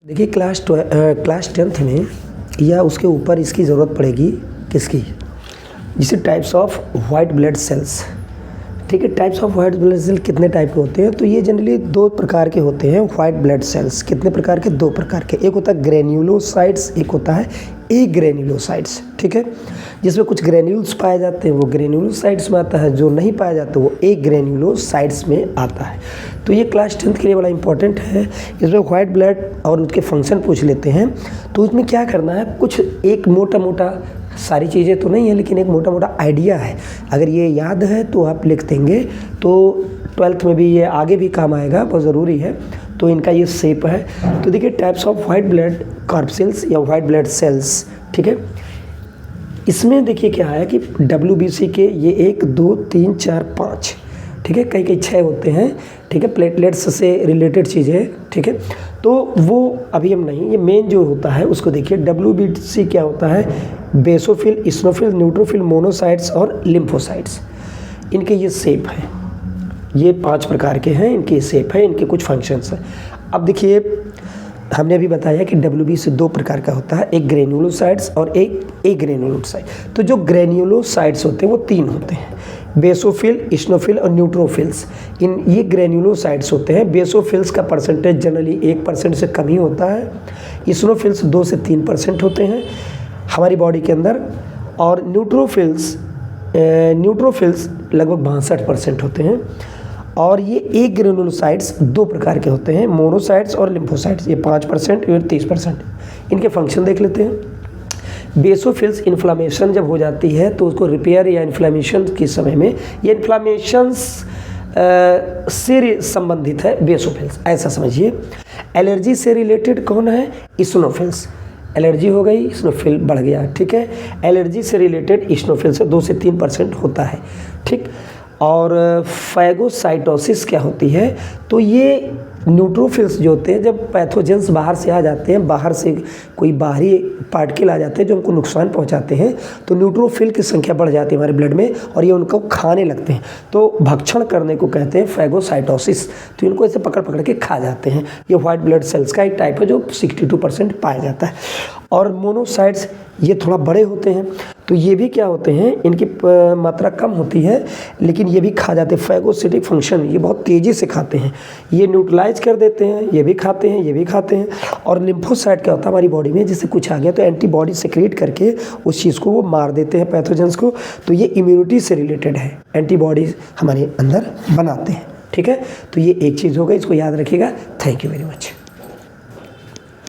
देखिए class 10th में या उसके ऊपर इसकी ज़रूरत पड़ेगी किसकी, जिसे types of white blood cells. ठीक है, types of white blood cell कितने टाइप के होते हैं? तो ये जनरली दो प्रकार के होते हैं वाइट ब्लड सेल्स। कितने प्रकार के? दो प्रकार के। एक होता है ग्रेन्युलोसाइट्स, एक होता है एग्रेन्युलोसाइट्स। ठीक है, जिसमें कुछ ग्रेन्यूल्स पाए जाते हैं वो ग्रेन्युलोसाइट्स में आता है, जो नहीं पाया जाता वो एग्रेन्युलोसाइट्स में आता है। तो ये क्लास 10th के लिए बड़ा इंपॉर्टेंट है। इसमें वाइट ब्लड और उसके फंक्शन पूछ लेते हैं। तो इसमें क्या करना है, कुछ एक मोटा मोटा, सारी चीज़ें तो नहीं है लेकिन एक मोटा मोटा आइडिया है। अगर ये याद है तो आप लिख देंगे तो 12th में भी ये आगे भी काम आएगा, बहुत ज़रूरी है। तो इनका ये शेप है। तो देखिए types of white blood corpuscles या वाइट ब्लड सेल्स। ठीक है, इसमें देखिए क्या है कि WBC के ये 1 2 3 4 5, ठीक है, कई कई 6 होते हैं। ठीक है, प्लेटलेट्स से रिलेटेड चीज़ें। ठीक है, तो वो अभी हम नहीं, ये मेन जो होता है उसको देखिए। WBC क्या होता है? बेसोफिल, इस्नोफिल, न्यूट्रोफिल, मोनोसाइट्स और लिम्फोसाइट्स। इनके ये शेप है, ये 5 प्रकार के हैं। इनके शेप है, इनके कुछ फंक्शंस हैं। अब देखिए हमने अभी बताया कि WBC 2 प्रकार का होता है, एक ग्रेन्युलोसाइट्स और एक एग्रेन्युलोसाइट। तो जो ग्रेन्युलोसाइट्स होते हैं वो 3 होते हैं, बेसोफिल, इस्नोफिल और न्यूट्रोफिल्स। ये ग्रेन्युलोसाइट्स होते हैं। बेसोफिल्स का परसेंटेज जनरली 1% से कम ही होता है। इस्नोफिल्स 2 से 3% होते हैं हमारी बॉडी के अंदर। और न्यूट्रोफिल्स लगभग 62% होते हैं। और ये एग्रेन्युलोसाइट्स 2 प्रकार के होते हैं, मोनोसाइट्स और लिम्फोसाइट्स। ये 5% और 30%। इनके फंक्शन देख लेते हैं। बेसोफिल्स इन्फ्लामेशन जब हो जाती है तो उसको रिपेयर या इन्फ्लामेशन के समय में, ये इन्फ्लामेशंस से संबंधित है बेसोफिल्स, ऐसा समझिए। एलर्जी से रिलेटेड कौन है? इस्नोफिल्स। एलर्जी हो गई, इस्नोफिल बढ़ गया। ठीक है, एलर्जी से रिलेटेड इस्नोफिल से 2 से 3% होता है। ठीक, और फैगोसाइटोसिस क्या होती है? तो ये न्यूट्रोफिल्स जो होते हैं, जब पैथोजेंस बाहर से आ जाते हैं, बाहर से कोई बाहरी पार्टिकल आ जाते हैं जो उनको नुकसान पहुंचाते हैं, तो न्यूट्रोफिल की संख्या बढ़ जाती है हमारे ब्लड में और ये उनको खाने लगते हैं। तो भक्षण करने को कहते हैं फैगोसाइटोसिस। तो इनको ऐसे पकड़ पकड़ के खा जाते हैं। ये वाइट ब्लड सेल्स का एक टाइप है जो 62% पाया जाता है। और मोनोसाइट्स ये थोड़ा बड़े होते हैं, तो ये भी क्या होते हैं, इनकी मात्रा कम होती है लेकिन ये भी खा जाते हैं। फैगोसिटिक फंक्शन, ये बहुत तेज़ी से खाते हैं, ये न्यूट्रलाइज कर देते हैं, ये भी खाते हैं, ये भी खाते हैं। और लिम्फोसाइट क्या होता है हमारी बॉडी में, जैसे कुछ आ गया तो एंटीबॉडी सेक्रेट करके उस चीज़ को वो मार देते हैं, पैथोजेंस को। तो ये इम्यूनिटी से रिलेटेड है, एंटीबॉडीज हमारे अंदर बनाते हैं। ठीक है, तो ये एक चीज़ हो गई, इसको याद रखिएगा। Thank you very much.